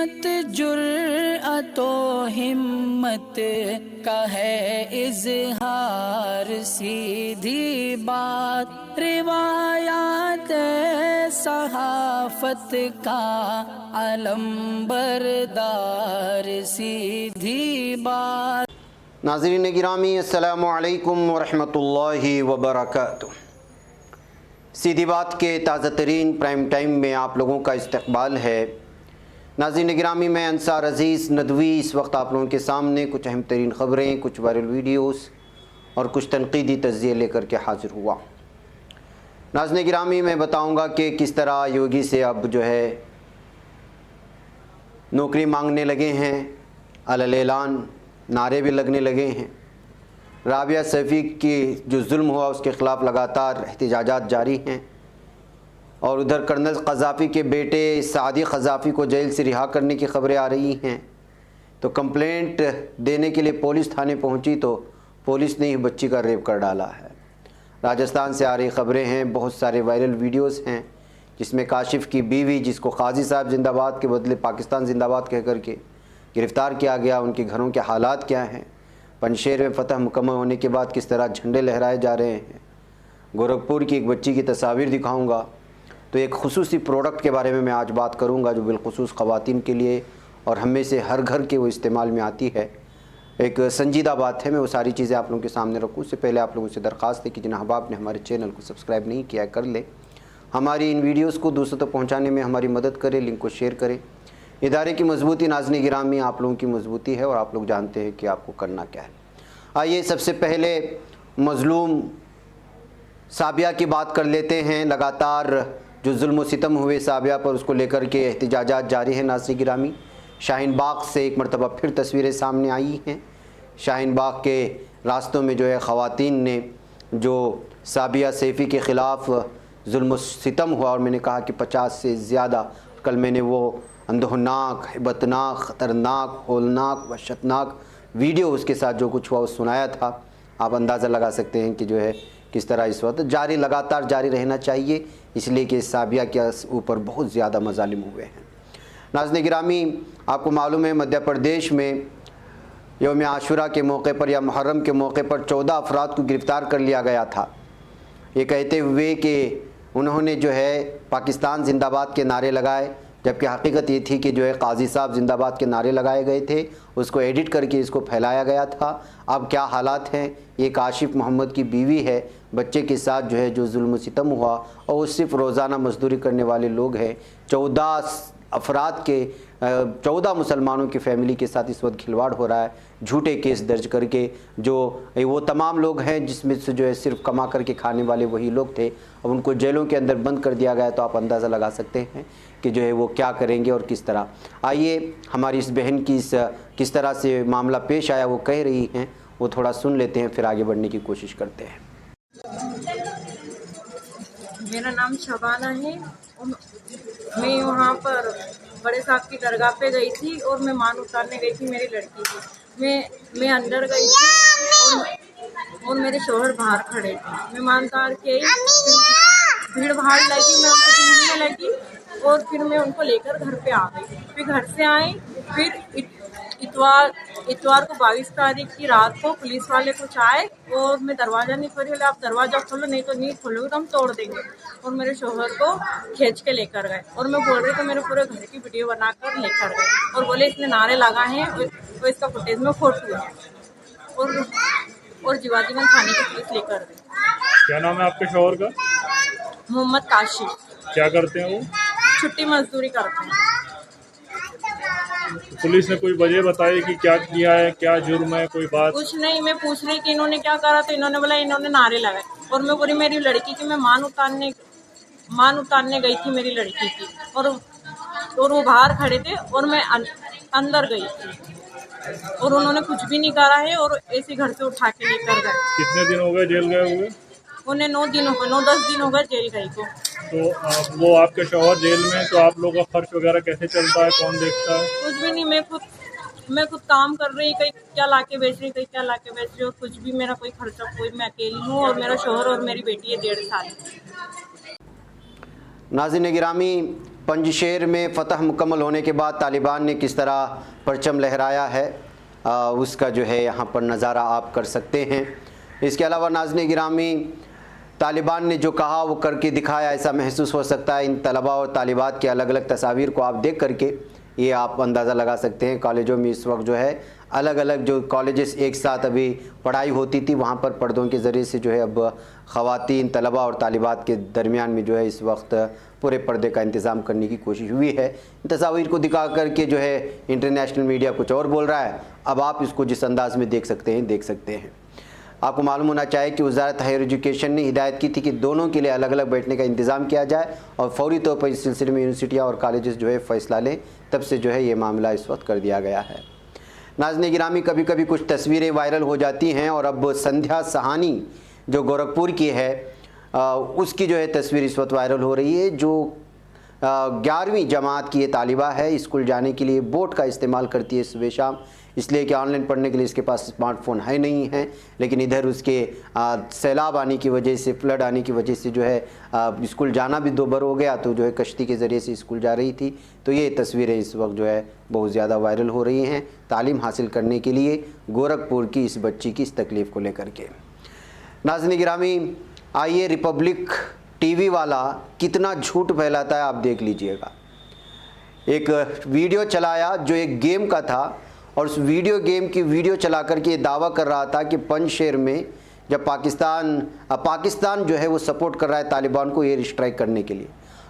सीरत जुर्अतो हिम्मत का है इजहार, सीधी बात रिवायात सहाफत का अलंबरदार, सीधी बात। नाज़रीन गिरामी, अस्सलामु अलैकुम वरहमतुल्लाहि वबरकातुह। सीधी बात के ताज़ा तरीन प्राइम टाइम में आप लोगों का इस्तकबाल है। नाज़रीन गिरामी, मैं अंसार अज़ीज़ नदवी इस वक्त आप लोगों के सामने कुछ अहम तरीन ख़बरें, कुछ वायरल वीडियोस और कुछ तनक़ीदी तज़्ज़िये लेकर के हाज़िर हुआ। नाज़रीन गिरामी, मैं बताऊंगा कि किस तरह योगी से अब जो है नौकरी मांगने लगे हैं, अलल-ऐलान नारे भी लगने लगे हैं। राबिया सैफ़ी की जो जुल्म हुआ उसके ख़िलाफ़ लगातार एहतजाजात जारी हैं और उधर कर्नल क़ज़ाफ़ी के बेटे सादी क़ज़ाफ़ी को जेल से रिहा करने की ख़बरें आ रही हैं। तो कंप्लेंट देने के लिए पुलिस थाने पहुंची तो पुलिस ने ही बच्ची का रेप कर डाला है। राजस्थान से आ रही ख़बरें हैं, बहुत सारे वायरल वीडियोस हैं जिसमें काशिफ़ की बीवी, जिसको काजी साहब जिंदाबाद के बदले पाकिस्तान जिंदाबाद कह कर के गिरफ़्तार किया गया, उनके घरों के हालात क्या हैं। पंजशेर में फ़तह मुकम्मल होने के बाद किस तरह झंडे लहराए जा रहे हैं। गोरखपुर की एक बच्ची की तस्वीर दिखाऊंगा। तो एक खुसूसी प्रोडक्ट के बारे में मैं आज बात करूंगा जो बिलखुसूस ख़वातीन के लिए और हम में से हर घर के वो इस्तेमाल में आती है। एक संजीदा बात है, मैं वो सारी चीज़ें आप लोगों के सामने रखूँ। उससे पहले आप लोगों से दरख्वास्त है कि जिन अहबाब ने हमारे चैनल को सब्सक्राइब नहीं किया है कर ले। हमारी इन वीडियोज़ को दूसरों तक पहुँचाने में हमारी मदद करें, लिंक को शेयर करें। इदारे की मजबूती नाज़रीन गिरामी आप लोगों की मजबूती है और आप लोग जानते हैं कि आपको करना क्या है। आइए सबसे पहले मज़लूम साबिया की बात कर लेते हैं। लगातार जो जुल्म सितम हुए साबिया पर, उसको लेकर के एहतजाजात जारी है। नाज़रीन गिरामी, शाहीन बाग से एक मरतबा फिर तस्वीरें सामने आई हैं। शाहीन बाग के रास्तों में जो है ख़वातीन ने जो साबिया सैफ़ी के ख़िलाफ़ जुल्म सितम हुआ और मैंने कहा कि 50 से ज़्यादा, कल मैंने वो अंदोनाक, हिबतनाक, ख़तरनाक, होलनाक, वहशतनाक वीडियो उसके साथ जो कुछ हुआ वो सुनाया था। आप अंदाज़ा लगा सकते हैं कि जो है किस तरह इस वक्त जारी, लगातार जारी रहना चाहिए, इसलिए कि साबिया के ऊपर बहुत ज़्यादा मज़ालिम हुए हैं। नाज़रीन गिरामी, आपको मालूम है मध्य प्रदेश में यौम आशुरा के मौके पर या मुहर्रम के मौके पर 14 अफराद को गिरफ़्तार कर लिया गया था, ये कहते हुए कि उन्होंने जो है पाकिस्तान जिंदाबाद के नारे लगाए, जबकि हकीकत ये थी कि जो है काजी साहब जिंदाबाद के नारे लगाए गए थे, उसको एडिट करके इसको फैलाया गया था। अब क्या हालात हैं, ये काशिफ मोहम्मद की बीवी है, बच्चे के साथ जो है जो जुल्म सितम हुआ और वो सिर्फ रोज़ाना मजदूरी करने वाले लोग हैं। 14 अफराद के 14 मुसलमानों की फ़ैमिली के साथ इस वक्त खिलवाड़ हो रहा है, झूठे केस दर्ज करके। जो वो तमाम लोग हैं जिसमें से जो है सिर्फ कमा करके खाने वाले वही लोग थे, अब उनको जेलों के अंदर बंद कर दिया गया। तो आप अंदाज़ा लगा सकते हैं कि जो है वो क्या करेंगे और किस तरह। आइए हमारी इस बहन की किस तरह से मामला पेश आया वो कह रही हैं, वो थोड़ा सुन लेते हैं, फिर आगे बढ़ने की कोशिश करते हैं। मेरा नाम शबाना है। मैं वहाँ पर बड़े साहब की दरगाह पे गई थी और मैं मान उतारने गई थी मेरी लड़की की। मैं अंदर गई थी और मेरे शोहर बाहर खड़े थे। मैं मान उतार के भीड़ भाड़ लगी, मैं उनको ढूंढने लगी और फिर मैं उनको लेकर घर पे आ गई। फिर घर से आई, फिर इतवार को 22 तारीख की रात को पुलिस वाले कुछ आए और मैं दरवाज़ा नहीं खोली, बोले आप दरवाज़ा खोलो, नहीं तो नहीं खोलोगे तो हम तोड़ देंगे। और मेरे शोहर को खींच के लेकर गए और मैं बोल रही तो मेरे पूरे घर की वीडियो बनाकर लेकर गए और बोले इसने नारे लगाए हैं, तो इसका फुटेज में फोटो है और जीवाजीवन थाने की पुलिस लेकर गई। क्या नाम है आपके शोहर का? मोहम्मद काशिफ। क्या करते हैं वो? छुट्टी मजदूरी करते हैं। पुलिस ने कोई वजह बताई कि क्या किया है, क्या जुर्म है, कोई बात? कुछ नहीं, मैं पूछ रही कि इन्होंने क्या करा, तो इन्होंने बोला इन्होंने नारे लगाए और मैं पूरी मेरी लड़की की मैं मान उतारने गई थी मेरी लड़की की और वो बाहर खड़े थे और मैं अंदर गई थी और उन्होंने कुछ भी नहीं करा है और ऐसे घर से उठा के लेकर गए। कितने दिन हो गए जेल गए हुए? उन्हें 9-10 दिन हो गए जेल गई को। तो वो आपके शौहर जेल में, तो आप लोगों का खर्च वगैरह कैसे चलता है, कौन देखता है? कुछ भी नहीं, मैं खुद काम कर रही, कहीं क्या लाके बेच रही, कहीं क्या लाके बेच रही, और कुछ भी मेरा कोई खर्चा, कोई मैं अकेली हूँ और मेरा शौहर और मेरी बेटी है 1.5 साल। नाज़रीन गिरामी, पंजशेर में फ़तह मुकम्मल होने के बाद तालिबान ने किस तरह परचम लहराया है उसका जो है यहाँ पर नज़ारा आप कर सकते हैं। इसके अलावा नाज़रीन गिरामी, तालिबान ने जो कहा वो करके दिखाया, ऐसा महसूस हो सकता है। इन तलबा और तालिबात की अलग अलग तस्वीर को आप देख करके ये आप अंदाज़ा लगा सकते हैं। कॉलेजों में इस वक्त जो है अलग अलग जो कॉलेजेस एक साथ अभी पढ़ाई होती थी, वहाँ पर पर्दों के ज़रिए से जो है अब ख़वातीन तलबा और तालिबात के दरमियान में जो है इस वक्त पूरे पर्दे का इंतज़ाम करने की कोशिश हुई है। इन तस्वीर को दिखा करके जो है इंटरनेशनल मीडिया कुछ और बोल रहा है। अब आप इसको जिस अंदाज में देख सकते हैं। आपको मालूम होना चाहिए कि वज़ारत हायर एजुकेशन ने हिदायत की थी कि दोनों के लिए अलग अलग बैठने का इंतज़ाम किया जाए और फौरी तौर पर इस सिलसिले में यूनिवर्सिटियाँ और कॉलेजेस जो है फ़ैसला लें। तब से जो है ये मामला इस वक्त कर दिया गया है। नाज़रीन गिरामी, कभी कभी कुछ तस्वीरें वायरल हो जाती हैं और अब संध्या सहानी जो गोरखपुर की है उसकी जो है तस्वीर इस वक्त वायरल हो रही है। जो 11वीं जमात की ये तालिबा है, स्कूल जाने के लिए बोट का इस्तेमाल करती है सुबह शाम, इसलिए कि ऑनलाइन पढ़ने के लिए इसके पास स्मार्टफोन है नहीं है। लेकिन इधर उसके सैलाब आने की वजह से, फ्लड आने की वजह से जो है स्कूल जाना भी दोबार हो गया, तो जो है कश्ती के ज़रिए से स्कूल जा रही थी। तो ये तस्वीरें इस वक्त जो है बहुत ज़्यादा वायरल हो रही हैं तालीम हासिल करने के लिए गोरखपुर की इस बच्ची की इस तकलीफ़ को लेकर के। नाज़रीन गिरामी, आइए रिपब्लिक टीवी वाला कितना झूठ फैलाता है आप देख लीजिएगा। एक वीडियो चलाया जो एक गेम का था और उस वीडियो गेम की वीडियो चला करके ये दावा कर रहा था कि पंजशेर में जब पाकिस्तान जो है वो सपोर्ट कर रहा है तालिबान को एयर स्ट्राइक करने के लिए।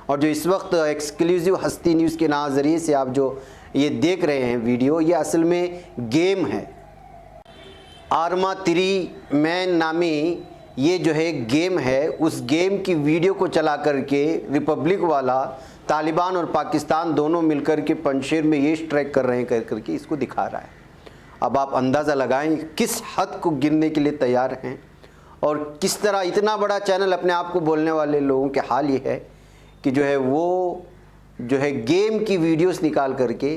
और जो इस वक्त एक्सक्लूसिव हस्ती न्यूज़ के नज़रिए से आप जो ये देख रहे हैं वीडियो, ये असल में गेम है। आर्मा 3 मैन नामी ये जो है गेम है, उस गेम की वीडियो को चला करके रिपब्लिक वाला तालिबान और पाकिस्तान दोनों मिलकर के पंजशेर में ये स्ट्राइक कर रहे हैं कर करके इसको दिखा रहा है। अब आप अंदाज़ा लगाएं किस हद को गिरने के लिए तैयार हैं और किस तरह इतना बड़ा चैनल अपने आप को बोलने वाले लोगों के हाल ये है कि जो है वो जो है गेम की वीडियोस निकाल करके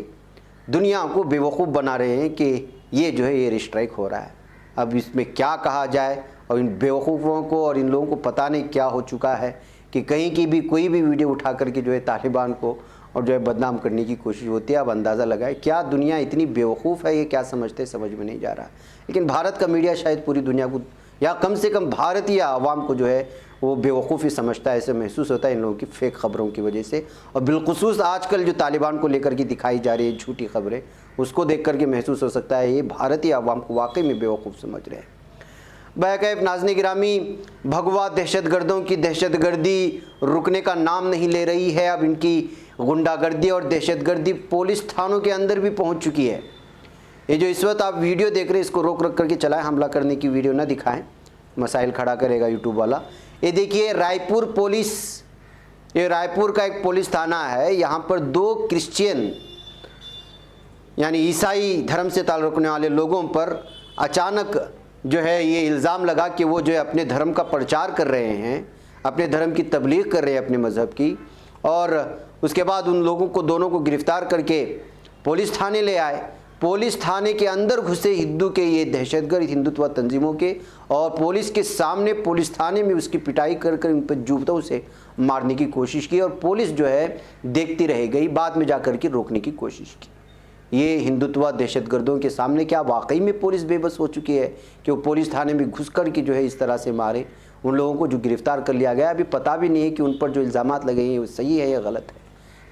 दुनिया को बेवकूफ़ बना रहे हैं कि ये जो है एयर स्ट्राइक हो रहा है। अब इसमें क्या कहा जाए, और इन बेवकूफ़ों को और इन लोगों को पता नहीं क्या हो चुका है कि कहीं की भी कोई भी वीडियो उठा करके जो है तालिबान को और जो है बदनाम करने की कोशिश होती है। अब अंदाज़ा लगाए क्या दुनिया इतनी बेवकूफ़ है, ये क्या समझते समझ में नहीं जा रहा। लेकिन भारत का मीडिया शायद पूरी दुनिया को या कम से कम भारतीय आवाम को जो है वो बेवकूफ़ी समझता है, ऐसे महसूस होता है इन लोगों की फेक ख़बरों की वजह से। और बिलखुसूस आजकल जो तालिबान को लेकर के दिखाई जा रही है झूठी खबरें, उसको देख करके महसूस हो सकता है ये भारतीय आवाम को वाकई में बेवकूफ़ समझ रहे हैं। बैकैफ नाज़रीन गिरामी, भगवा दहशतगर्दों की दहशतगर्दी रुकने का नाम नहीं ले रही है। अब इनकी गुंडागर्दी और दहशतगर्दी पुलिस थानों के अंदर भी पहुंच चुकी है। ये जो इस वक्त आप वीडियो देख रहे हैं इसको रोक रख करके चलाएं, हमला करने की वीडियो ना दिखाएं, मसाइल खड़ा करेगा यूट्यूब वाला। ये देखिए रायपुर पुलिस, ये रायपुर का एक पुलिस थाना है। यहाँ पर 2 क्रिश्चियन यानी ईसाई धर्म से ताल्लुक़ रखने वाले लोगों पर अचानक जो है ये इल्ज़ाम लगा कि वो जो है अपने धर्म का प्रचार कर रहे हैं, अपने धर्म की तबलीग कर रहे हैं अपने मज़हब की। और उसके बाद उन लोगों को दोनों को गिरफ़्तार करके पुलिस थाने ले आए। पुलिस थाने के अंदर घुसे हिंदू के ये दहशतगर्द हिंदुत्व तंजीमों के, और पुलिस के सामने पुलिस थाने में उसकी पिटाई कर कर उन पर जूतों से मारने की कोशिश की। और पुलिस जो है देखती रह गई, बाद में जा कर के रोकने की कोशिश की। ये हिंदुत्व दहशतगर्दों के सामने क्या वाकई में पुलिस बेबस हो चुकी है कि वो पुलिस थाने में घुस कर के जो है इस तरह से मारे। उन लोगों को जो गिरफ़्तार कर लिया गया, अभी पता भी नहीं है कि उन पर जो इल्ज़ामात लगे हैं वो सही है या गलत है।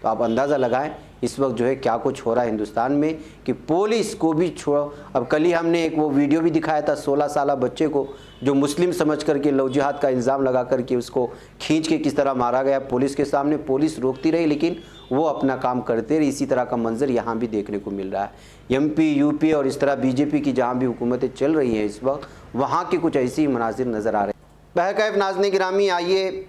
तो आप अंदाज़ा लगाएं इस वक्त जो है क्या कुछ हो रहा है हिंदुस्तान में कि पुलिस को भी छोड़ो। अब कल ही हमने एक वो वीडियो भी दिखाया था 16 साल बच्चे को जो मुस्लिम समझ करके लव जिहाद का इल्ज़ाम लगा करके उसको खींच के किस तरह मारा गया पुलिस के सामने। पुलिस रोकती रही लेकिन वो अपना काम करते रहे। इसी तरह का मंजर यहाँ भी देखने को मिल रहा है। MP, UP और इस तरह BJP की जहाँ भी हुकूमतें चल रही हैं इस वक्त, वहाँ के कुछ ऐसी मनाजिर नज़र आ रहे हैं। बहरकैफ नाज़रीन गिरामी, आइए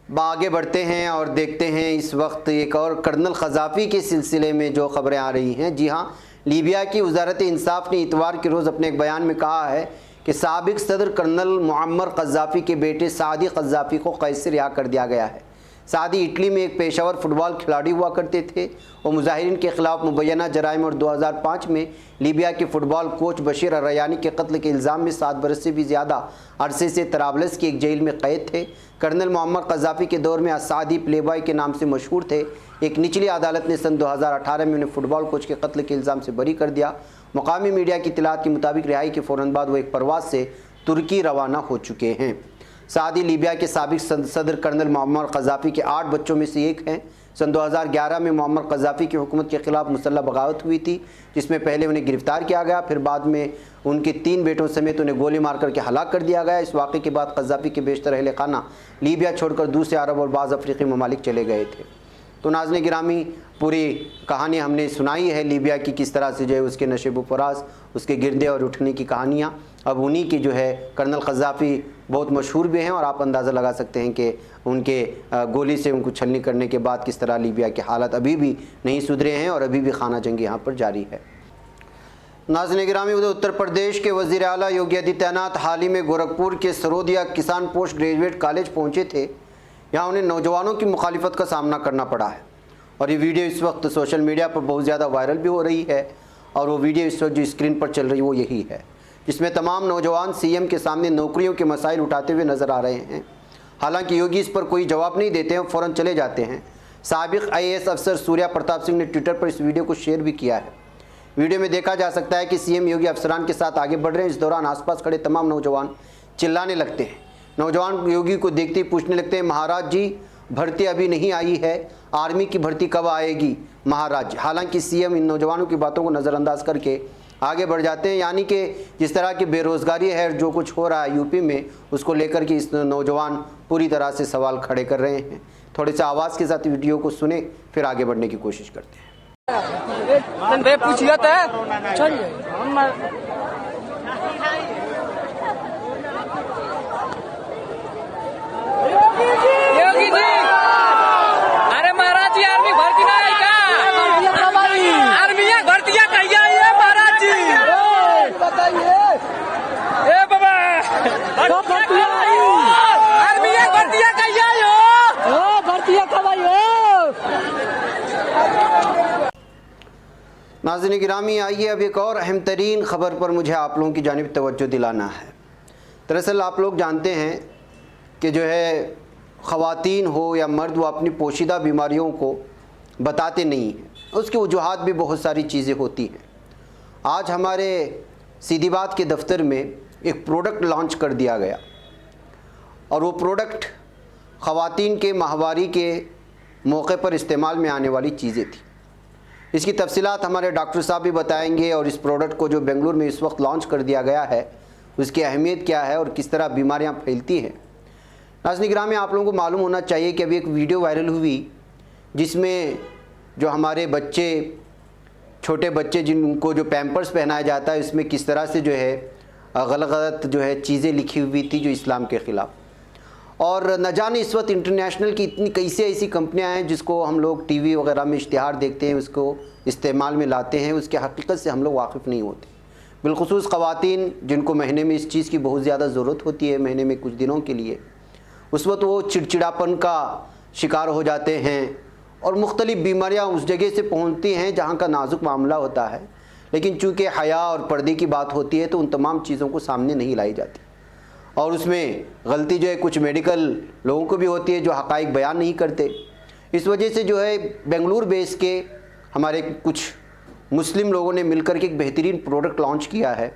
आगे बढ़ते हैं और देखते हैं इस वक्त एक और कर्नल क़ज़ाफ़ी के सिलसिले में जो ख़बरें आ रही हैं। जी हाँ, लीबिया की वज़ारत इंसाफ ने इतवार के रोज़ अपने एक बयान में कहा है कि साबिक़ सदर कर्नल मुअम्मर क़ज़ाफ़ी के बेटे सादी क़ज़ाफ़ी को कैद से रिहा कर दिया गया है। सादी इटली में एक पेशेवर फुटबॉल खिलाड़ी हुआ करते थे और मुजाहिरीन के खिलाफ मुबैना जराइम और 2005 में लीबिया के फुटबॉल कोच बशीर अल-रयानी के कत्ल के इल्ज़ाम में 7 बरस से भी ज़्यादा अरसे से तराबलस की एक जेल में कैद थे। कर्नल मोहम्मद क़ज़ाफ़ी के दौर में असादी प्लेबॉय के नाम से मशहूर थे। एक निचली अदालत ने सन 2018 में उन्हें फुटबॉल कोच के कत्ल के इल्ज़ाम से बरी कर दिया। मुकामी मीडिया की इत्तलात के मुताबिक रिहाई के फ़ौरन बाद वो एक परवाज़ से तुर्की रवाना हो चुके हैं। सादी लीबिया के साबिक सदर कर्नल मोहम्मद क़ज़ाफ़ी के 8 बच्चों में से एक हैं। सन 2011 में मोहम्मद क़ज़ाफ़ी की हुकूमत के ख़िलाफ़ मुसल्लह बगावत हुई थी, जिसमें पहले उन्हें गिरफ़्तार किया गया, फिर बाद में उनके 3 बेटों समेत उन्हें गोली मार करके हलाक कर दिया गया। इस वाक़े के बाद क़ज़ाफ़ी के बेशतर अहल खाना लीबिया छोड़कर दूसरे अरब और बाज़ अफ्रीकी ममालिक चले गए थे। तो नाज़रीन गिरामी, पूरी कहानी हमने सुनाई है लीबिया की, किस तरह से जो है उसके नशेब फराज, उसके गिरने और उठने की कहानियाँ। अब उन्हीं की जो है कर्नल क़ज़ाफ़ी बहुत मशहूर भी हैं और आप अंदाज़ा लगा सकते हैं कि उनके गोली से उनको छलनी करने के बाद किस तरह लीबिया के हालत अभी भी नहीं सुधरे हैं और अभी भी खाना जंगी यहाँ पर जारी है। नाज़रीन गिरामी, उधर उत्तर प्रदेश के वज़ीर आला योगी आदित्यनाथ हाल ही में गोरखपुर के सरोदिया किसान पोस्ट ग्रेजुएट कॉलेज पहुँचे थे। यहाँ उन्हें नौजवानों की मुखालिफत का सामना करना पड़ा है और ये वीडियो इस वक्त सोशल मीडिया पर बहुत ज़्यादा वायरल भी हो रही है। और वो वीडियो इस वक्त जो स्क्रीन पर चल रही है वो यही है, जिसमें तमाम नौजवान सीएम के सामने नौकरियों के मसाइल उठाते हुए नज़र आ रहे हैं। हालांकि योगी इस पर कोई जवाब नहीं देते हैं, फ़ौरन चले जाते हैं। साबिक़ IAS अफसर सूर्या प्रताप सिंह ने ट्विटर पर इस वीडियो को शेयर भी किया है। वीडियो में देखा जा सकता है कि सीएम योगी अफसरान के साथ आगे बढ़ रहे हैं। इस दौरान आसपास खड़े तमाम नौजवान चिल्लाने लगते हैं। नौजवान योगी को देखते ही पूछने लगते हैं, महाराज जी भर्ती अभी नहीं आई है, आर्मी की भर्ती कब आएगी महाराज। हालांकि सीएम इन नौजवानों की बातों को नज़रअंदाज करके आगे बढ़ जाते हैं। यानी कि जिस तरह की बेरोज़गारी है, जो कुछ हो रहा है यूपी में, उसको लेकर के इस नौजवान पूरी तरह से सवाल खड़े कर रहे हैं। थोड़े से आवाज़ के साथ वीडियो को सुने, फिर आगे बढ़ने की कोशिश करते हैं। योगी जी, अरे महाराज जी आर्मी भर्ती ना है क्या? आर्मी भर्तियाँ कहिया है महाराज जी, बताइए। ए बाबा, आर्मी भर्तियाँ कहिया हो? भर्तियाँ कब आई हो? नाज़रीन गिरामी, आइए अब एक और अहम तरीन ख़बर पर मुझे आप लोगों की जानिब तवज्जो दिलाना है। दरअसल आप लोग जानते हैं कि जो है ख़वातीन हो या मर्द, वो अपनी पोशीदा बीमारियों को बताते नहीं हैं। उसकी वजूहात भी बहुत सारी चीज़ें होती हैं। आज हमारे सीधी बात के दफ्तर में एक प्रोडक्ट लॉन्च कर दिया गया और वो प्रोडक्ट ख़वातीन के माहवारी के मौके पर इस्तेमाल में आने वाली चीज़ें थी। इसकी तफसीलात हमारे डॉक्टर साहब भी बताएंगे और इस प्रोडक्ट को जो बेंगलुरु में इस वक्त लॉन्च कर दिया गया है उसकी अहमियत क्या है और किस तरह बीमारियां फैलती हैं। नाज़रीन गिरामी, आप लोगों को मालूम होना चाहिए कि अभी एक वीडियो वायरल हुई जिसमें जो हमारे बच्चे, छोटे बच्चे जिनको जो पैम्पर्स पहनाया जाता है, इसमें किस तरह से जो है गलत जो है चीज़ें लिखी हुई थी जो इस्लाम के ख़िलाफ़। और न जाने इस वक्त इंटरनेशनल की इतनी कैसे ऐसी कंपनियां हैं जिसको हम लोग टीवी वगैरह में इश्तिहार देखते हैं, उसको इस्तेमाल में लाते हैं, उसके हकीकत से हम लोग वाकिफ़ नहीं होते। बिलखुसूस ख़वातीन जिनको महीने में इस चीज़ की बहुत ज़्यादा ज़रूरत होती है, महीने में कुछ दिनों के लिए, उस वक्त वो चिड़चिड़ापन का शिकार हो जाते हैं और मुख्तलिफ़ बीमारियाँ उस जगह से पहुँचती हैं जहाँ का नाजुक मामला होता है। लेकिन चूँकि हया और पर्दे की बात होती है तो उन तमाम चीज़ों को सामने नहीं लाई जाती और उसमें गलती जो है कुछ मेडिकल लोगों को भी होती है जो हक़ाइक़ बयान नहीं करते। इस वजह से जो है बेंगलुरु बेस के हमारे कुछ मुस्लिम लोगों ने मिलकर के एक बेहतरीन प्रोडक्ट लॉन्च किया है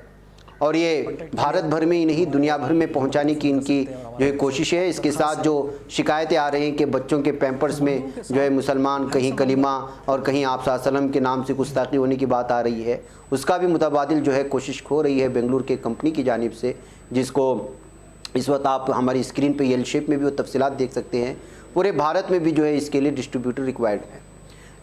और ये भारत भर में ही नहीं दुनिया भर में पहुंचाने की इनकी जो है कोशिश है। इसके साथ जो शिकायतें आ रही हैं कि बच्चों के पैम्पर्स में जो है मुसलमान कहीं कलीमा और कहीं आप सल्लम के नाम से गुस्ताखी होने की बात आ रही है, उसका भी मुतबादिल जो है कोशिश हो रही है बेंगलुरु के कंपनी की जानिब से, जिसको इस वक्त आप हमारी स्क्रीन पे एल शेप में भी वो तफसीलात देख सकते हैं। पूरे भारत में भी जो है इसके लिए डिस्ट्रीब्यूटर रिक्वायर्ड है।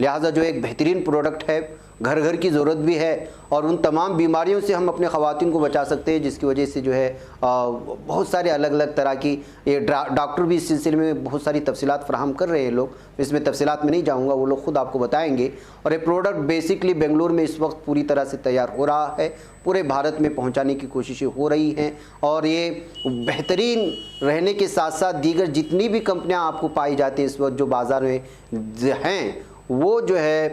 लिहाजा जो एक बेहतरीन प्रोडक्ट है, घर घर की ज़रूरत भी है और उन तमाम बीमारियों से हम अपने ख़वातीन को बचा सकते हैं, जिसकी वजह से जो है बहुत सारे अलग अलग तरह की ये डॉक्टर भी इस सिलसिले में बहुत सारी तफसीलात फराहम कर रहे हैं लोग। इसमें तफसीलात में नहीं जाऊँगा, वो लोग ख़ुद आपको बताएंगे। और ये प्रोडक्ट बेसिकली बेंगलुरु में इस वक्त पूरी तरह से तैयार हो रहा है, पूरे भारत में पहुँचाने की कोशिशें हो रही हैं और ये बेहतरीन रहने के साथ साथ दीगर जितनी भी कंपनियाँ आपको पाई जाती हैं इस वक्त जो बाज़ार में हैं, वो जो है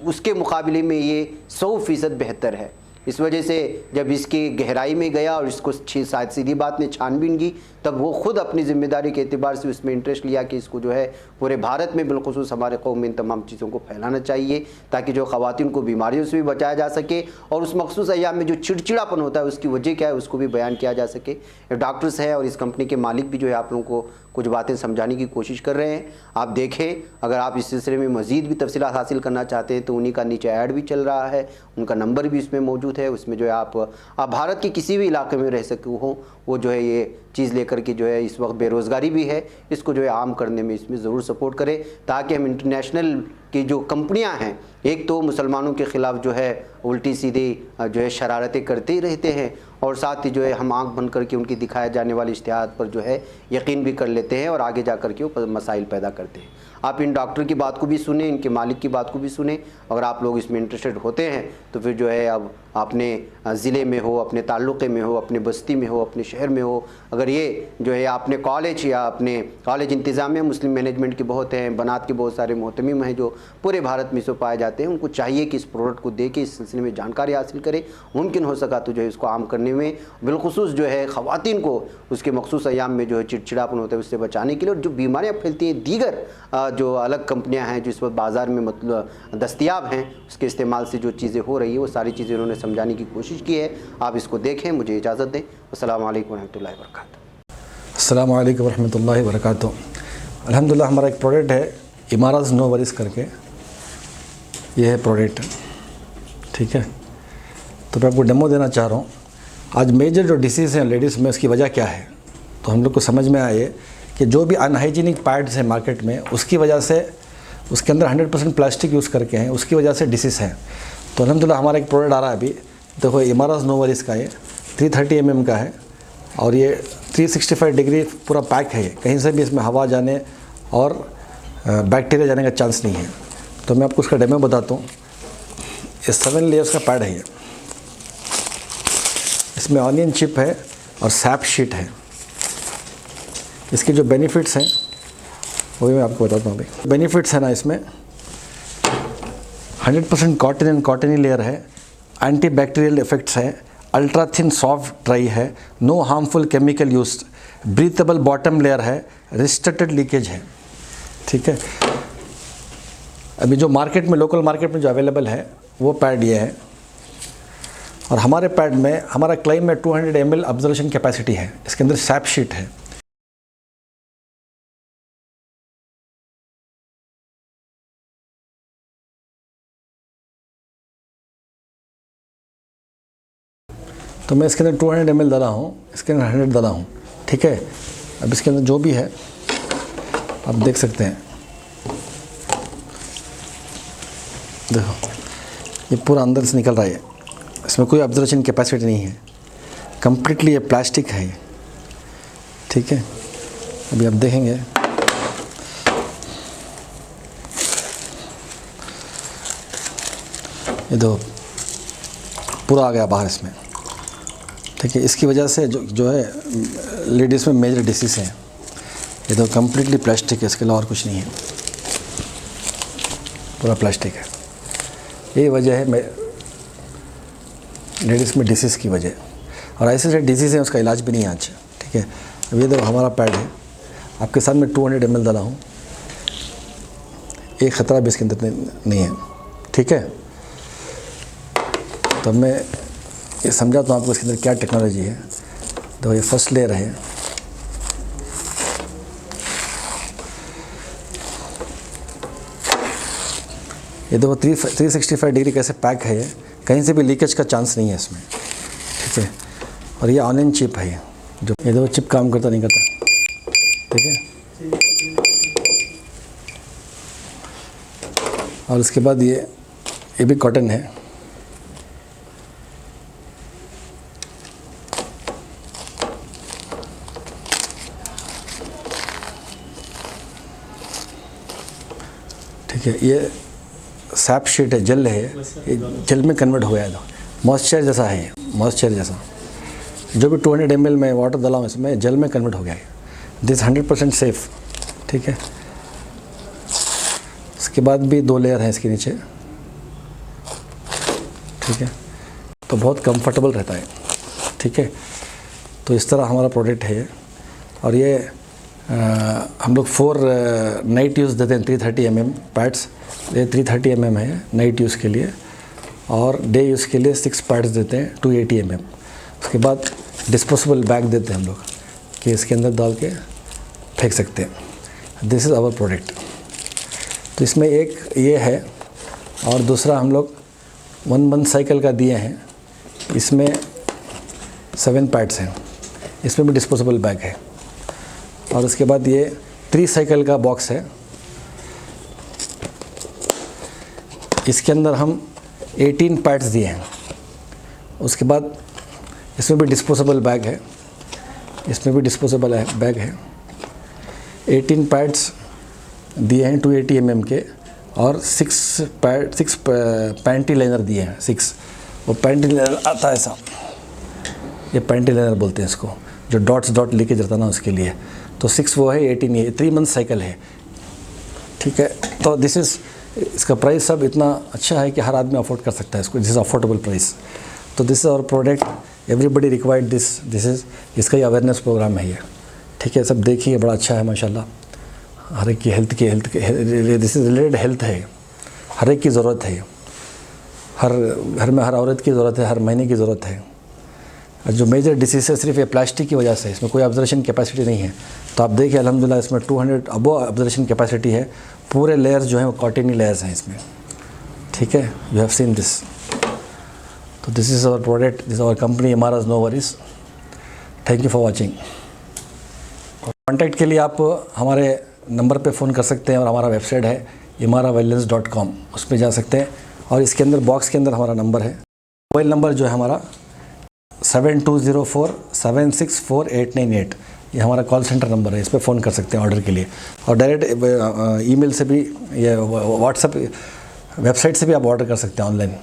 उसके मुकाबले में ये 100% बेहतर है। इस वजह से जब इसकी गहराई में गया और इसको शायद सीधी बात ने छानबीन की, तब वो ख़ुद अपनी ज़िम्मेदारी के एतबार से उसमें इंटरेस्ट लिया कि इसको जो है पूरे भारत में बिलखुसूस हमारे कौम में इन तमाम चीज़ों को फैलाना चाहिए, ताकि जो ख़वातीन को बीमारियों से भी बचाया जा सके और उस मखसूस अय्याम में जो चिड़चिड़ापन होता है उसकी वजह क्या है उसको भी बयान किया जा सके। डॉक्टर्स है और इस कंपनी के मालिक भी जो है आप लोगों को कुछ बातें समझाने की कोशिश कर रहे हैं। आप देखें, अगर आप इस सिलसिले में मज़ीद भी तफसीलात हासिल करना चाहते हैं तो उन्हीं का नीचे ऐड भी चल रहा है, उनका नंबर भी इसमें मौजूद है। उसमें जो है आप भारत के किसी भी इलाके में रह सके हो, वो जो है ये चीज़ लेकर के जो है इस वक्त बेरोज़गारी भी है, इसको जो है आम करने में इसमें ज़रूर सपोर्ट करें, ताकि हम इंटरनेशनल की जो कंपनियां हैं, एक तो मुसलमानों के ख़िलाफ़ जो है उल्टी सीधी जो है शरारतें करते ही रहते हैं और साथ ही जो है हम आंख बंद करके उनकी दिखाए जाने वाले इश्तिहाद पर जो है यकीन भी कर लेते हैं और आगे जा कर के वो मसाइल पैदा करते हैं। आप इन डॉक्टर की बात को भी सुने, इनके मालिक की बात को भी सुने। अगर आप लोग इसमें इंटरेस्टेड होते हैं तो फिर जो है अब अपने ज़िले में हो, अपने ताल्लुक़े में हो, अपने बस्ती में हो, अपने शहर में हो, अगर ये जो है आपने कॉलेज या अपने कॉलेज इंतज़ामिया मुस्लिम मैनेजमेंट के बहुत हैं, बनात के बहुत सारे मोहतमिम हैं जो पूरे भारत में से पाए जाते हैं, उनको चाहिए कि इस प्रोडक्ट को दे के इस सिलसिले में जानकारी हासिल करें। मुमकिन हो सका तो जो है इसको आम करने में बिलखुसूस जो है ख़वातीन को उसके मखसूस अय्याम में जो है चिड़चिड़ापन होता है उससे बचाने के लिए, और जो बीमारियाँ फैलती हैं दीगर जो अलग कंपनियाँ हैं जो इस वक्त बाज़ार में मतलब दस्तयाब हैं, उसके इस्तेमाल से जो चीज़ें हो रही है वो सारी चीज़ें उन्होंने समझाने की कोशिश की है। आप इसको देखें। मुझे इजाज़त दें। अस्सलामु अलैकुम वरहमतुल्लाहि वबरकातुहू। अस्सलामु अलैकुम वरहमतुल्लाहि वबरकातुहू। अल्हम्दुलिल्लाह हमारा एक प्रोडक्ट है इमारत नो वरीज करके, ये है प्रोडक्ट, ठीक है। तो मैं आपको डेमो देना चाह रहा हूँ। आज मेजर जो डिसीज़ हैं लेडीज़ में उसकी वजह क्या है, तो हम लोग को समझ में आए कि जो भी अनहाइजीनिक पैड्स हैं मार्केट में उसकी वजह से उसके अंदर 100% प्लास्टिक यूज़ करके हैं, उसकी वजह से डिसीज़ हैं। तो अल्हम्दुलिल्लाह हमारा एक प्रोडक्ट आ रहा है अभी, देखो इमारत नो वरीज का, ये 330 mm का है और ये 365 डिग्री पूरा पैक है। ये कहीं से भी इसमें हवा जाने और बैक्टीरिया जाने का चांस नहीं है। तो मैं आपको उसका डेमो बताता हूँ। ये 7 लेयर्स का पैड है ये, इसमें ऑनियन चिप है और सैप शीट है। इसके जो बेनिफिट्स हैं वो भी मैं आपको बताता हूँ। अभी बेनिफिट्स है ना, इसमें 100% कॉटन एंड कॉटनी लेयर है, एंटी बैक्टीरियल इफेक्ट्स है, अल्ट्रा थिन सॉफ्ट ड्राई है, no harmful chemical use, breathable bottom layer है, रिस्ट्रिक्टेड लीकेज है, ठीक है। अभी जो मार्केट में लोकल मार्केट में जो अवेलेबल है वो पैड ये है, और हमारे पैड में हमारा क्लेम में 200 ml ऑब्जर्वेशन कैपेसिटी है। इसके अंदर सैप शीट है। तो मैं इसके अंदर 200 ml डाला हूँ, इसके अंदर 100 डाला हूँ, ठीक है। अब इसके अंदर जो भी है आप देख सकते हैं, देखो ये पूरा अंदर से निकल रहा है, इसमें कोई ऑब्जर्वेशन कैपेसिटी नहीं है, कम्प्लीटली ये प्लास्टिक है ये, ठीक है। अभी आप देखेंगे ये दो पूरा आ गया बाहर इसमें, ठीक है। इसकी वजह से जो है लेडीज़ में मेजर डिसीज़ हैं। ये तो कम्प्लीटली प्लास्टिक है, इसके अलावा और कुछ नहीं है, पूरा प्लास्टिक है। यही वजह है लेडीज़ में डिसीज़ की वजह, और ऐसे ऐसे डिसीज़ हैं उसका इलाज भी नहीं है आज, ठीक है। अब ये देखो हमारा पैड है, आपके साथ में 200 ml डाला हूँ, एक ख़तरा भी इसके अंदर नहीं है, ठीक है। तो मैं ये समझाता हूँ आपको इसके अंदर क्या टेक्नोलॉजी है। तो ये फर्स्ट लेयर है, ये देखो 365 डिग्री कैसे पैक है, ये कहीं से भी लीकेज का चांस नहीं है इसमें, ठीक है। और ये ऑनियन चिप है, जो ये देखो चिप काम करता नहीं करता, ठीक है। और उसके बाद ये भी कॉटन है। ठीक है, ये सैप शीट है, जेल है, ये जेल में कन्वर्ट हो गया है। मॉइस्चर जैसा है, मॉइस्चर जैसा जो भी 200 ml में वाटर डाला हूँ इसमें जेल में कन्वर्ट हो गया है। This 100% safe. ठीक है, इसके बाद भी 2 लेयर हैं इसके नीचे। ठीक है, तो बहुत कंफर्टेबल रहता है। ठीक है, तो इस तरह हमारा प्रोडक्ट है। और ये हम लोग 4 नाइट यूज़ देते हैं 330 mm पैड्स। ये 330 mm है नाइट यूज़ के लिए, और डे यूज़ के लिए 6 पैड्स देते हैं 280 mm। उसके बाद डिस्पोजेबल बैग देते हैं हम लोग कि इसके अंदर डाल के फेंक सकते हैं। This is our product. तो इसमें एक ये है, और दूसरा हम लोग 1 month साइकिल का दिए हैं। इसमें 7 पैड्स हैं, इसमें भी डिस्पोजेबल बैग है। और उसके बाद ये 3 साइकिल का बॉक्स है। इसके अंदर हम 18 पैड्स दिए हैं। उसके बाद इसमें भी डिस्पोजेबल बैग है, इसमें भी डिस्पोजेबल बैग है। 18 पैड्स दिए हैं 280 mm के, और 6 पैंटी लाइनर दिए हैं 6। वो पैंटी लाइनर आता है ऐसा, ये पैंटी लाइनर बोलते हैं इसको, जो डॉट लीकेज रहता है ना उसके लिए। तो 6 वो है, 18 ये 3 month साइकिल है। ठीक है, तो दिस इज़, इसका प्राइस सब इतना अच्छा है कि हर आदमी अफोर्ड कर सकता है इसको। This is affordable price. तो this is our product, everybody required this is, इसका ही अवेयरनेस प्रोग्राम है ये। ठीक है, सब देखिए, बड़ा अच्छा है माशाल्लाह। हर एक की health this is related health है, हर एक की ज़रूरत है। हर घर में हर औरत की ज़रूरत है, हर महीने की ज़रूरत है। जो मेजर डिसीज़ है सिर्फ ये प्लास्टिक की वजह से, इसमें कोई ऑब्जर्वेशन कैपेसिटी नहीं है। तो आप देखिए अल्हम्दुलिल्लाह इसमें 200 अबव ऑब्जर्वेशन कैपेसिटी है। पूरे लेयर्स जो हैं वो कॉटनी लेयर्स हैं इसमें। ठीक है, यू हैव सीन दिस। तो this is our product, this is our company इमाराज no worries. Thank you for watching. Contact के लिए आप हमारे नंबर पे फ़ोन कर सकते हैं, और हमारा वेबसाइट है imaraviolence.com, उस पर जा सकते हैं। और इसके अंदर बॉक्स के अंदर हमारा नंबर है, मोबाइल नंबर जो है हमारा 7204764898। ये हमारा कॉल सेंटर नंबर है, इस पर फ़ोन कर सकते हैं ऑर्डर के लिए। और डायरेक्ट ईमेल से भी, या व्हाट्सएप वेबसाइट से भी आप ऑर्डर कर सकते हैं ऑनलाइन।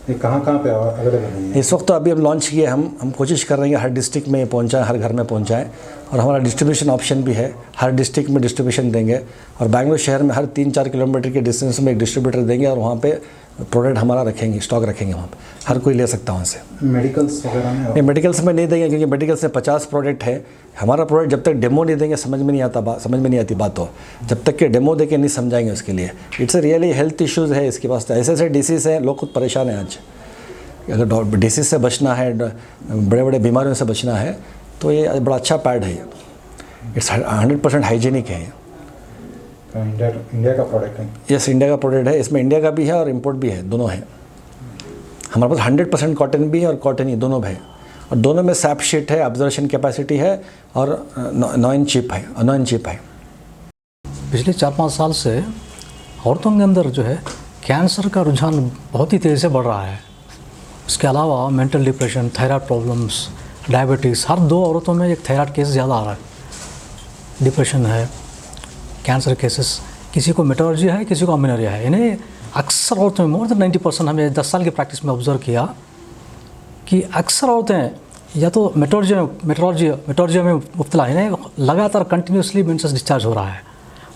ये कहाँ पे अवेलेबल है? इस वक्त तो अभी हम लॉन्च किए, हम कोशिश कर रहे हैं हर डिस्ट्रिक्ट में पहुंचाएं, हर घर में पहुंचाएं। और हमारा डिस्ट्रीब्यूशन ऑप्शन भी है, हर डिस्ट्रिक्ट में डिस्ट्रीब्यूशन देंगे। और बेंगलुरु शहर में हर 3-4 किलोमीटर के डिस्टेंस में एक डिस्ट्रीब्यूटर देंगे, और वहाँ पे प्रोडक्ट हमारा रखेंगे, स्टॉक रखेंगे वहाँ पे, हर कोई ले सकता है वहाँ से। मेडिकल्स वगैरह में? नहीं, मेडिकल्स में नहीं देंगे, क्योंकि मेडिकल्स में 50 प्रोडक्ट है। हमारा प्रोडक्ट जब तक डेमो नहीं देंगे समझ में नहीं आती बात। तो जब तक कि डेमो देके नहीं समझाएंगे उसके लिए। It's a really health issues है इसके पास। ऐसे डिसीज़ हैं, लोग खुद परेशान हैं आज। अगर डिसीज़ से बचना है, बड़े बड़े बीमारियों से बचना है, तो ये बड़ा अच्छा पैड है। इट्स 100% हाइजीनिक है। इंडिया का प्रोडक्ट है? यस, इंडिया का प्रोडक्ट है। इसमें इंडिया का भी है और इम्पोर्ट भी है, दोनों है। हमारे पास 100% कॉटन भी है और कॉटन ही दोनों है। और दोनों में सैप शीट है, ऑब्जर्वेशन कैपेसिटी है, और 9 चिप है। पिछले 4-5 साल से औरतों के अंदर जो है कैंसर का रुझान बहुत ही तेज़ी से बढ़ रहा है। इसके अलावा mental depression, thyroid problems, diabetes, हर 2 औरतों में एक थायराइड केस ज़्यादा आ रहा है। डिप्रेशन है, कैंसर केसेस, किसी को मेटोलॉजी है, किसी को अमीनरिया है। इन्हें अक्सर औरतों में मोर देन 90%, हमने 10 साल की प्रैक्टिस में ऑब्जर्व किया कि अक्सर औरतें या तो मेटोलॉजी में मुब्तला, इन्हें लगातार कंटिन्यूसली मेंसेस डिस्चार्ज हो रहा है।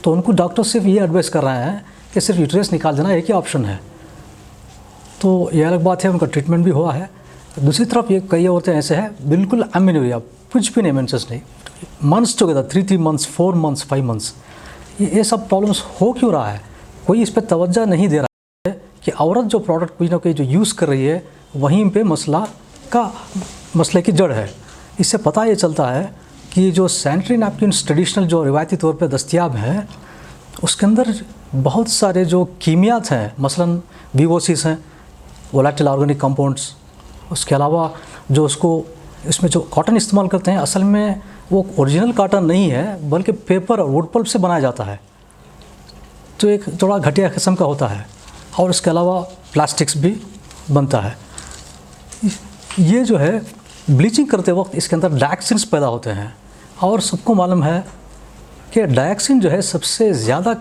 तो उनको डॉक्टर सिर्फ ये एडवाइस कर रहे हैं कि सिर्फ यूट्रस निकाल देना एक ही ऑप्शन है। तो ये अलग बात है, उनका ट्रीटमेंट भी हुआ है। दूसरी तरफ ये कई औरतें ऐसे हैं बिल्कुल अमीनरिया, कुछ भी नहीं, मेंसेस नहीं, months together, 3 months, 4 months, 5 months। ये सब प्रॉब्लम्स हो क्यों रहा है? कोई इस पर तवज्जो नहीं दे रहा है कि औरत जो प्रोडक्ट कोई ना कोई जो यूज़ कर रही है, वहीं पे मसले की जड़ है। इससे पता ये चलता है कि जो सैनिटरी नैपकिन्स ट्रेडिशनल जो रिवायती तौर पे दस्तयाब हैं, उसके अंदर बहुत सारे जो कीमियात हैं, मसलन VOCs हैं, वोलेटाइल ऑर्गेनिक कंपाउंड्स। उसके अलावा जो इसमें जो कॉटन इस्तेमाल करते हैं, असल में वो ओरिजिनल कॉटन नहीं है, बल्कि पेपर और वुड पल्प से बनाया जाता है, तो एक थोड़ा घटिया किस्म का होता है। और इसके अलावा प्लास्टिक्स भी बनता है। ये जो है ब्लीचिंग करते वक्त इसके अंदर डायऑक्सिन्स पैदा होते हैं, और सबको मालूम है कि डायऑक्सिन जो है सबसे ज़्यादा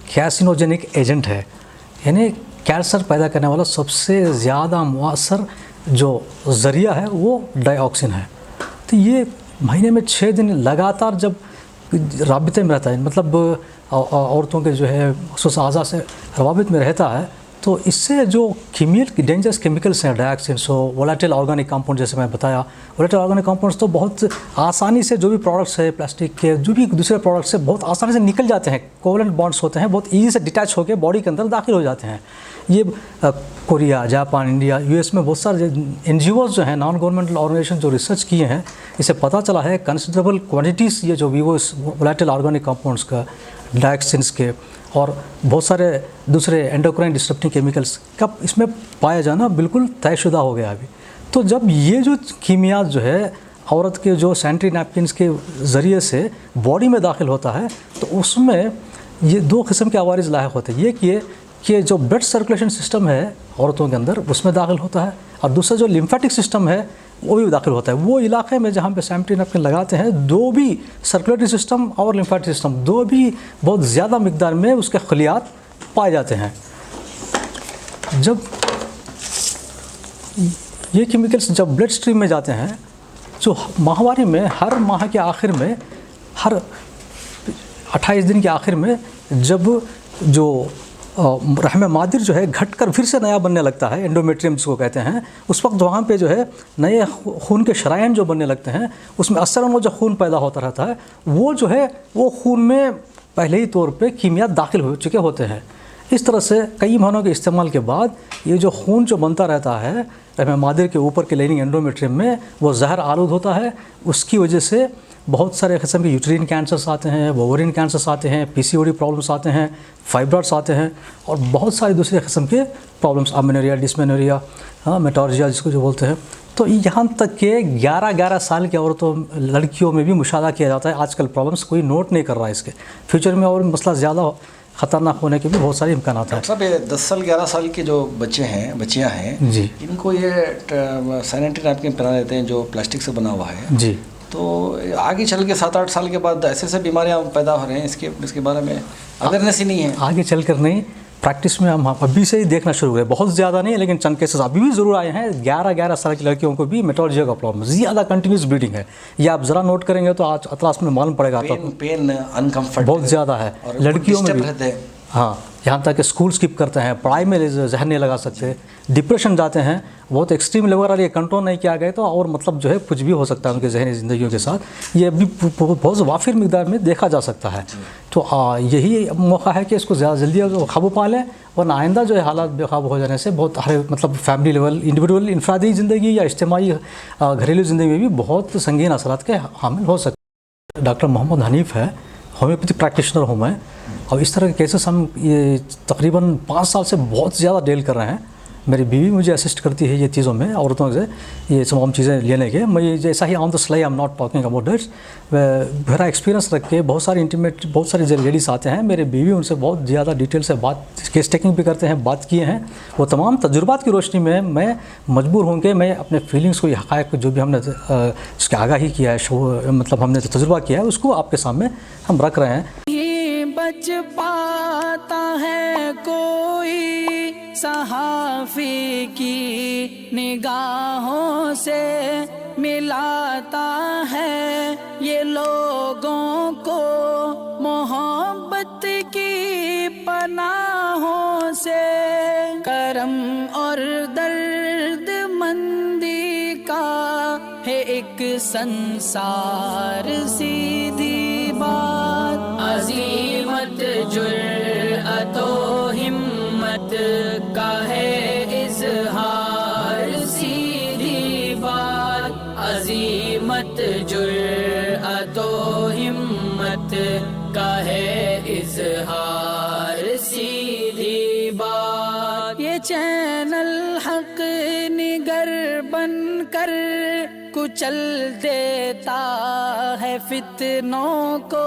कैसिनोजेनिक एजेंट है, यानी कैंसर पैदा करने वाला सबसे ज़्यादा मुअस्सर जो ज़रिया है वो डायऑक्सिन है। तो ये महीने में 6 दिन लगातार जब राबिते में रहता है, मतलब औरतों के जो है खुसूस आज़ा से रवाबित में रहता है, तो इससे जो डेंजरस केमिकल्स हैं, डायऑक्सिन हो, वोलेटाइल ऑर्गेनिक कंपाउंड, जैसे मैं बताया, वोलेटाइल ऑर्गेनिक कंपाउंड्स तो बहुत आसानी से जो भी प्रोडक्ट्स है प्लास्टिक के, जो भी दूसरे प्रोडक्ट्स से बहुत आसानी से निकल जाते हैं, कोवलेंट बॉन्ड्स होते हैं, बहुत ईजी से डिटैच होकर बॉडी के अंदर दाखिल हो जाते हैं। ये कोरिया, जापान, इंडिया, यूएस में बहुत सारे NGOs जो हैं, नॉन गवर्नमेंटल ऑर्गेनाइजेशन, जो रिसर्च किए हैं, इससे पता चला है कंसिडरेबल क्वांटिटीज़ ये जो वोलेटाइल ऑर्गेनिक कंपाउंड्स का, डायऑक्सिन्स के और बहुत सारे दूसरे एंडोक्राइन डिस्टर्बिंग केमिकल्स का इसमें पाया जाना बिल्कुल तयशुदा हो गया अभी। तो जब ये जो कीमियात जो है औरत के जो सैनिटरी नैपकिन्स के ज़रिए से बॉडी में दाखिल होता है, तो उसमें ये 2 किस्म के अवारिज़ लायक होते हैं। ये कि जो ब्लड सर्कुलेशन सिस्टम है औरतों के अंदर उसमें दाखिल होता है, और दूसरा जो लिम्फेटिक सिस्टम है वो भी दाखिल होता है। वो इलाके में जहाँ पे सैनिटरी नैपकिन लगाते हैं, दो भी सर्कुलेटरी सिस्टम और लिम्फेटिक सिस्टम दो भी बहुत ज़्यादा मिकदार में उसके खलियात पाए जाते हैं। जब ये केमिकल्स जब ब्लड स्ट्रीम में जाते हैं, जो माहवारी में हर माह के आखिर में, हर 28 दिन के आखिर में, जब जो रहम मादिर जो है घटकर फिर से नया बनने लगता है, एंडोमेट्रियम जिसको कहते हैं, उस वक्त वहाँ पे जो है नए खून के शरायन जो बनने लगते हैं, उसमें असलन वो जो खून पैदा होता रहता है, वो जो है वो खून में पहले ही तौर पे कीमियात दाखिल हो चुके होते हैं। इस तरह से कई महीनों के इस्तेमाल के बाद ये जो खून जो बनता रहता है रहम मादिर के ऊपर के लाइनिंग एंडोमेट्रियम में, वो जहर आलूद होता है। उसकी वजह से बहुत सारे किस्म के यूट्रीन कैंसर्स आते हैं, ओवरिन कैंसर्स आते हैं, PCOD प्रॉब्लम्स आते हैं, फाइब्रॉइड्स आते हैं, और बहुत सारे दूसरे किस्म के प्रॉब्लम्स, अमेनोरिया, डिस्मेनोरिया, मेटॉर्जिया जिसको जो बोलते हैं। तो यहाँ तक कि 11-11 साल की औरतों, लड़कियों में भी मुशाहदा किया जाता है आजकल प्रॉब्लम्स। कोई नोट नहीं कर रहा है इसके, फ्यूचर में और मसला ज़्यादा ख़तरनाक होने के भी बहुत सारे इम्कान हैं। सब 10 साल 11 साल के जो बच्चे हैं, बच्चियाँ हैं जी, इनको ये सैनिटरी नैपकिन पहना देते हैं जो प्लास्टिक से बना हुआ है जी। तो आगे चल के 7-8 साल के बाद ऐसे बीमारियां पैदा हो रहे हैं, इसके बारे में अवेयरनेस ही नहीं है। आगे चल कर नहीं, प्रैक्टिस में हम अभी से ही देखना शुरू हुए, बहुत ज़्यादा नहीं है लेकिन चंद केसेस अभी भी ज़रूर आए हैं। 11-11 साल की लड़कियों को भी मेटॉर्जिया का प्रॉब्लम, ज़्यादा कंटिन्यूस ब्लीडिंग है। ये आप ज़रा नोट करेंगे तो आज अतलास में मालूम पड़ेगा आपको। पेन अनकम्फर्ट बहुत ज़्यादा है लड़कियों में भी। हाँ, यहाँ तक कि स्कूल स्किप करते हैं, पढ़ाई में जहन नहीं लगा सकते, डिप्रेशन जाते हैं, बहुत एक्सट्रीम लेवल और ये कंट्रोल नहीं किया गया तो और मतलब जो है कुछ भी हो सकता है उनके जहनी ज़िंदगियों के साथ। ये भी बहुत वाफिर मिकदार में देखा जा सकता है। तो यही मौका है कि इसको ज़्यादा जल्दी काबू पा लें, वरना आइंदा जो है हालात बेकाबू हो जाने से बहुत मतलब फैमिली लेवल, इंडिविजुअल इंफरादी ज़िंदगी या इज्तिमाई घरेलू ज़िंदगी में भी बहुत संगीन असरात के हामिल हो सकते हैं। डॉक्टर मोहम्मद हनीफ है, होम्योपैथिक प्रैक्टिशनर हूँ मैं, और इस तरह के केसेस हम ये तकरीबन 5 साल से बहुत ज़्यादा डील कर रहे हैं। मेरी बीवी मुझे असिस्ट करती है ये चीज़ों में, औरतों से ये तमाम चीज़ें लेने के। मैं जैसा ही on the fly, I am not talking about that, मेरा एक्सपीरियंस रख के बहुत सारे इंटीमेट, बहुत सारे लेडीज़ आते हैं, मेरे बीवी उनसे बहुत ज़्यादा डिटेल से बात, केस टेकिंग भी करते हैं, बात किए हैं। वो तमाम तजुर्बात की रोशनी में मैं मजबूर हूँ कि मैं अपने फीलिंग्स को, हक़ाइक़ जो भी हमने इसके आगाही किया है, मतलब हमने तजुर्बा किया है, उसको आपके सामने हम रख रहे हैं। बच पाता है कोई सहाफ़ी की निगाहों से, मिलाता है ये लोगों को मोहब्बत की पनाहों से। करम और दर्द मंदी का है एक संसार, सीधी बात। अज़ीमत जुर्अतो हिम्मत का है इज़हार, सीधी बात। अज़ीमत जुर्अतो हिम्मत का है इज़हार, सीधी बात। ये चैनल हक़ निगर बनकर कुचल देता है फितनों को।